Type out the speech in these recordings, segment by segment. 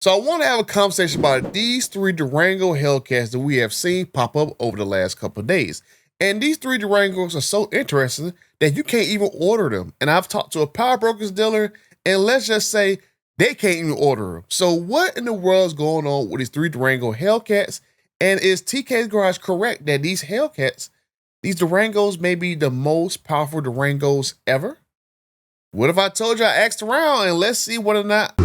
So I want to have a conversation about these three Durango Hellcats that we have seen pop up over the last couple of days. And these three Durangos are so interesting that you can't even order them. And I've talked to a power brokers dealer, and let's just say they can't even order them. So what in the world is going on with these three Durango Hellcats? And is TK's Garage correct that these Hellcats, these Durangos, may be the most powerful Durangos ever? What if I told you I asked around, and let's see whether or not.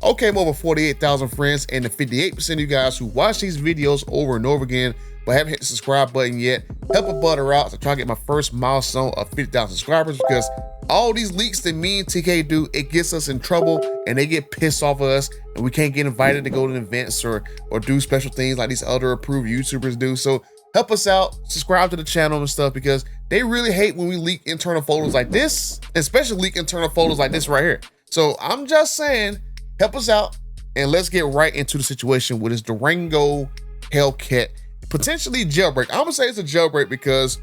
Okay, I'm over 48,000 friends, and the 58% of you guys who watch these videos over and over again but haven't hit the subscribe button yet, help a butter out to try to get my first milestone of 50,000 subscribers, because all these leaks that me and TK do, it gets us in trouble and they get pissed off of us, and we can't get invited to go to events or do special things like these other approved YouTubers do. So help us out, subscribe to the channel and stuff, because they really hate when we leak internal photos like this, especially leak internal photos like this right here. So I'm just saying, help us out, and let's get right into the situation with this Durango Hellcat, potentially jailbreak. I'm gonna say it's a jailbreak because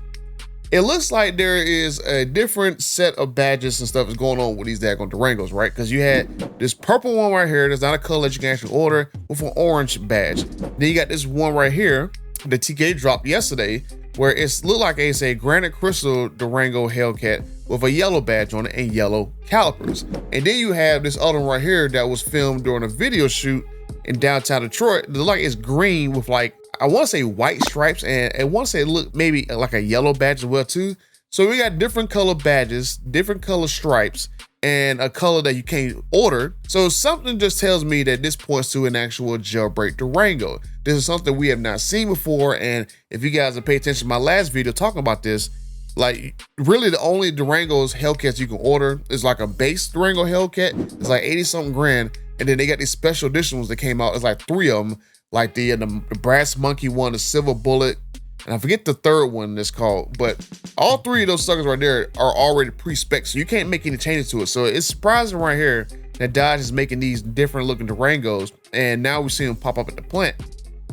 it looks like there is a different set of badges and stuff is going on with these daggone Durangos, right? Because you had this purple one right here that's not a color that you can actually order, with an orange badge. Then you got this one right here that TK dropped yesterday, where it's look like it's a granite crystal Durango Hellcat with a yellow badge on it and yellow calipers. And then you have this other one right here that was filmed during a video shoot in downtown Detroit. It look like it's green with, like, I want to say white stripes, and I want to say it look maybe like a yellow badge as well too. So we got different color badges, different color stripes, and a color that you can't order. So something just tells me that this points to an actual jailbreak Durango. This is something we have not seen before, and if you guys have paid attention to my last video talking about this, like, really the only Durango's Hellcats you can order is like a base Durango Hellcat. It's like 80 something grand, and then they got these special edition ones that came out. It's like 3 of them, like the brass monkey one, the silver bullet, and I forget the third one that's called, but all 3 of those suckers right there are already pre-spec, so you can't make any changes to it. So it's surprising right here that Dodge is making these different looking Durangos, and now we see them pop up at the plant.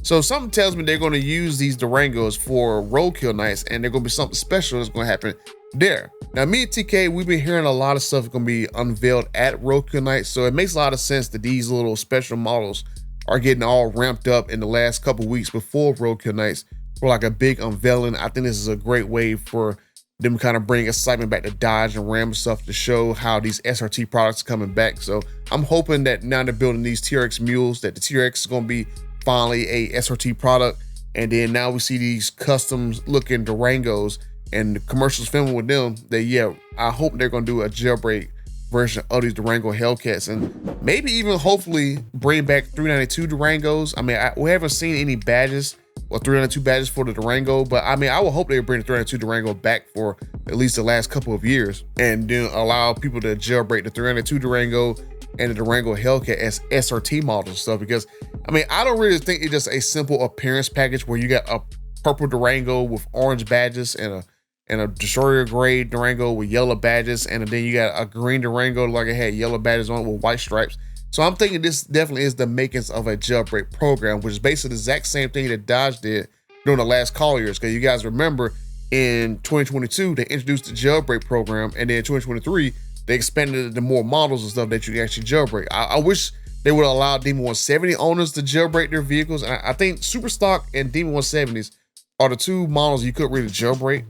So something tells me they're going to use these Durangos for roadkill nights, and they're going to be something special that's going to happen there. Now, me and TK, we've been hearing a lot of stuff going to be unveiled at roadkill nights, so it makes a lot of sense that these little special models are getting all ramped up in the last couple weeks before roadkill nights for like a big unveiling. I think this is a great way for them to kind of bring excitement back to Dodge and Ram stuff, to show how these SRT products are coming back. So I'm hoping that now they're building these TRX mules, that the TRX is going to be finally a SRT product, and then now we see these customs looking Durangos and the commercials filming with them, that yeah, I hope they're going to do a jailbreak version of these Durango Hellcats, and maybe even hopefully bring back 392 Durangos. I mean, we haven't seen any badges or 392 badges for the Durango, but I mean, I would hope they would bring the 392 Durango back for at least the last couple of years, and then allow people to jailbreak the 392 Durango and the Durango Hellcat as SRT models and stuff. Because I mean, I don't really think it's just a simple appearance package where you got a purple Durango with orange badges and a destroyer gray Durango with yellow badges, and then you got a green Durango like it had yellow badges on it with white stripes. So I'm thinking this definitely is the makings of a jailbreak program, which is basically the exact same thing that Dodge did during the last call years. Because you guys remember in 2022 they introduced the jailbreak program, and then in 2023 they expanded it to more models and stuff that you can actually jailbreak. I wish they would allow Demon 170 owners to jailbreak their vehicles, and I think Superstock and Demon 170s are the 2 models you couldn't really jailbreak.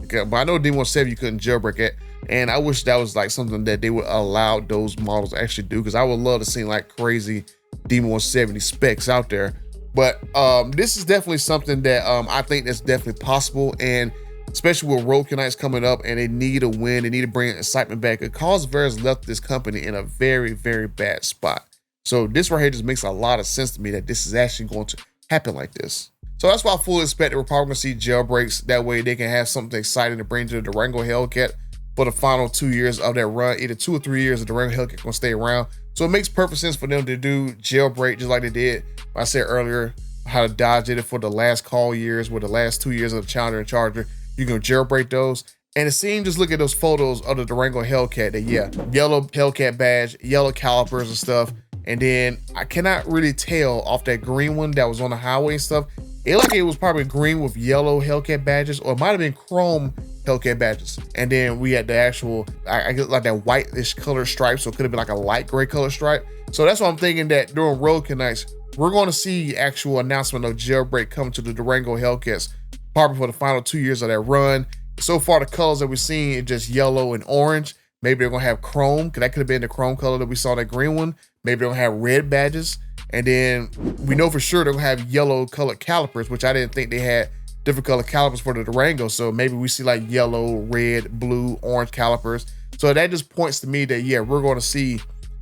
But I know Demon 170 you couldn't jailbreak it, and I wish that was like something that they would allow those models to actually do, because I would love to see like crazy Demon 170 specs out there. But this is definitely something that I think that's definitely possible, and especially with roadkill nights coming up and they need a win, they need to bring excitement back. Because Veras left this company in a very, very bad spot. So this right here just makes a lot of sense to me that this is actually going to happen like this. So that's why I fully expect that we're probably going to see jailbreaks. That way they can have something exciting to bring to the Durango Hellcat for the final 2 years of that run. Either 2 or 3 years the Durango Hellcat going to stay around. So it makes perfect sense for them to do jailbreak just like they did. I said earlier how the Dodge did it for the last call years, with the last 2 years of the Challenger and Charger. You can jailbreak those. And it seemed, just look at those photos of the Durango Hellcat, that yeah, yellow Hellcat badge, yellow calipers and stuff. And then I cannot really tell off that green one that was on the highway and stuff It looked like it was probably green with yellow Hellcat badges, or it might have been chrome Hellcat badges. And then we had the actual, I guess like that whitish color stripe, so it could have been like a light gray color stripe. So that's why I'm thinking that during Roadkill nights, we're going to see actual announcement of Jailbreak coming to the Durango Hellcats, probably for the final 2 years of that run. So far, the colors that we're seeing is just yellow and orange. Maybe they're gonna have chrome, because that could have been the chrome color that we saw, that green one. Maybe they're gonna have red badges. And then we know for sure they're gonna have yellow colored calipers, which I didn't think they had different color calipers for the Durango. So maybe we see like yellow, red, blue, orange calipers. So that just points to me that, yeah, we're gonna see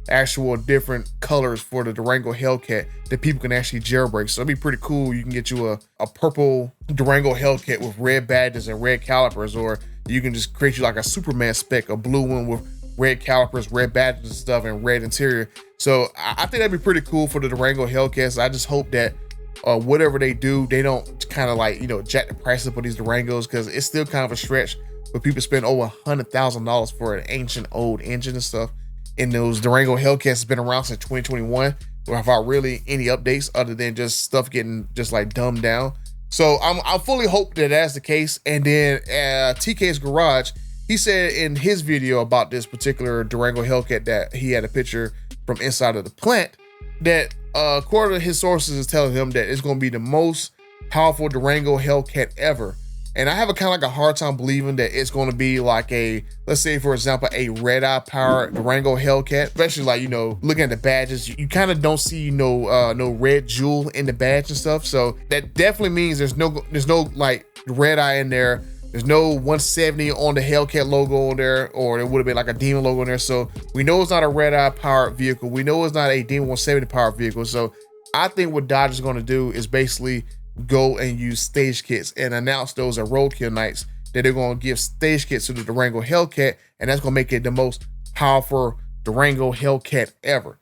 actual different colors for the Durango Hellcat that people can actually jailbreak. So it'd be pretty cool. You can get you a purple Durango Hellcat with red badges and red calipers, or you can just create you like a Superman spec, a blue one with red calipers, red badges and stuff, and red interior. So I think that'd be pretty cool for the Durango Hellcats. I just hope that whatever they do, they don't kind of like, you know, jack the price up of these Durangos, because it's still kind of a stretch for people to spend over $100,000 for an ancient old engine and stuff. And those Durango Hellcats has been around since 2021 without really any updates other than just stuff getting just like dumbed down. So I fully hope that that's the case. And then TK's Garage, he said in his video about this particular Durango Hellcat that he had a picture from inside of the plant, that according to his sources is telling him that it's going to be the most powerful Durango Hellcat ever. And I have a kind of like a hard time believing that it's going to be like a, let's say for example, a red-eye powered Durango Hellcat, especially like, you know, looking at the badges, you kind of don't see no red jewel in the badge and stuff. So that definitely means there's no like red-eye in there. There's no 170 on the Hellcat logo on there, or it would have been like a Demon logo in there. So we know it's not a red-eye powered vehicle. We know it's not a Demon 170 powered vehicle. So I think what Dodge is going to do is basically go and use stage kits and announce those at Roadkill nights, that they're going to give stage kits to the Durango Hellcat, and that's going to make it the most powerful Durango Hellcat ever.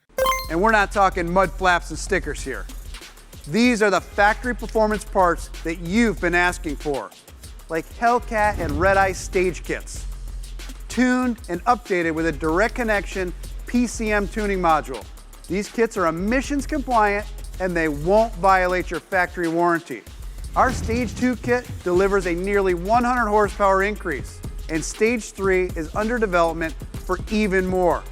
And we're not talking mud flaps and stickers here. These are the factory performance parts that you've been asking for, like Hellcat and Red Eye stage kits, tuned and updated with a direct connection PCM tuning module. These kits are emissions compliant and they won't violate your factory warranty. Our Stage 2 kit delivers a nearly 100 horsepower increase, and Stage 3 is under development for even more.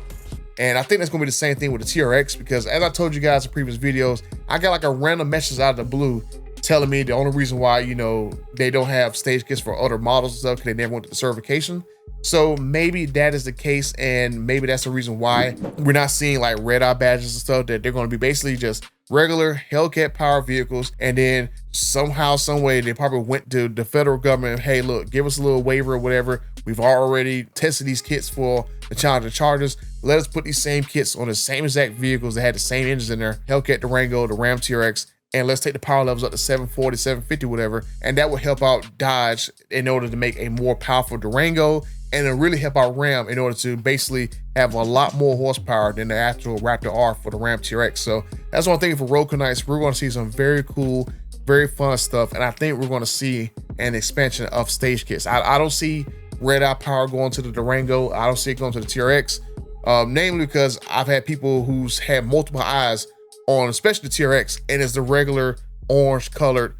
And I think that's gonna be the same thing with the TRX, because as I told you guys in previous videos, I got like a random message out of the blue telling me the only reason why, you know, they don't have stage kits for other models and stuff because they never went to the certification. So maybe that is the case, and maybe that's the reason why we're not seeing like red-eye badges and stuff, that they're going to be basically just regular Hellcat powered vehicles. And then somehow, some way, they probably went to the federal government, hey, look, give us a little waiver or whatever. We've already tested these kits for the Challenger Chargers. Let us put these same kits on the same exact vehicles that had the same engines in there, Hellcat Durango, the Ram TRX, and let's take the power levels up to 740, 750, whatever. And that will help out Dodge in order to make a more powerful Durango, and it'll really help out Ram in order to basically have a lot more horsepower than the actual Raptor R for the Ram TRX. So that's one thing for Roadkill nights. We're going to see some very cool, very fun stuff, and I think we're going to see an expansion of stage kits. I don't see red-eye power going to the Durango. I don't see it going to the TRX, namely because I've had people who's had multiple eyes on especially the TRX, and it's the regular orange colored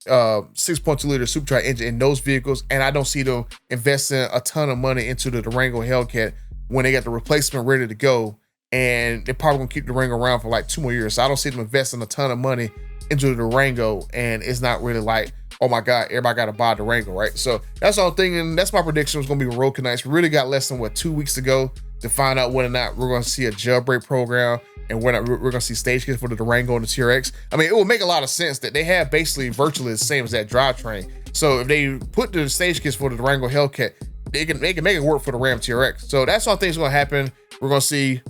6.2 liter supercharged engine in those vehicles, and I don't see them investing a ton of money into the Durango Hellcat when they got the replacement ready to go, and they're probably gonna keep the Durango around for like 2 more years. So I don't see them investing a ton of money into the Durango, and it's not really like, oh my God, everybody gotta buy a Durango, right? So that's all I'm thinking. That's my prediction was gonna be with Roadkill nights. We really got less than 2 weeks to go to find out whether or not we're gonna see a jailbreak program, and we're gonna see stage kits for the Durango and the TRX. I mean, it will make a lot of sense that they have basically virtually the same as that drivetrain. So if they put the stage kits for the Durango Hellcat, they can make it work for the Ram TRX. So that's all things gonna happen. We're gonna see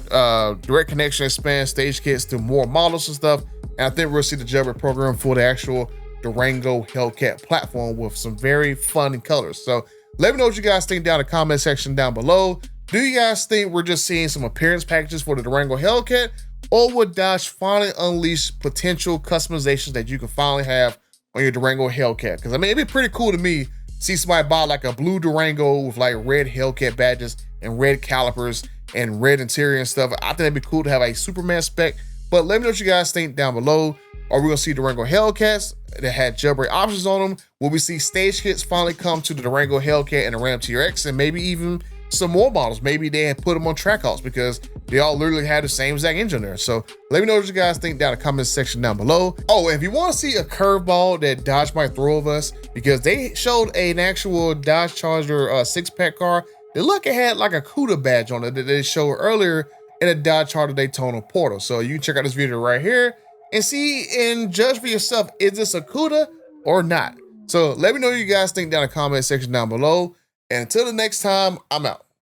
direct connection expand stage kits to more models and stuff. And I think we'll see the jailbreak program for the actual Durango Hellcat platform with some very fun colors. So let me know what you guys think down in the comment section down below. Do you guys think we're just seeing some appearance packages for the Durango Hellcat, or would Dodge finally unleash potential customizations that you can finally have on your Durango Hellcat? Because I mean, it'd be pretty cool to me to see somebody buy like a blue Durango with like red Hellcat badges and red calipers and red interior and stuff. I think it'd be cool to have a Superman spec. But let me know what you guys think down below. Are we gonna see Durango Hellcats that had jailbreak options on them? Will we see stage kits finally come to the Durango Hellcat and the Ram TRX, and maybe even some more models? Maybe they had put them on trackouts because they all literally had the same exact engine there. So let me know what you guys think down in the comment section down below. Oh, if you want to see a curveball that Dodge might throw of us, because they showed an actual Dodge Charger 6-pack car that look, it had like a CUDA badge on it that they showed earlier in a Dodge Charger Daytona Portal. So you can check out this video right here and see and judge for yourself, is this a CUDA or not? So let me know what you guys think down in the comment section down below. And until the next time, I'm out.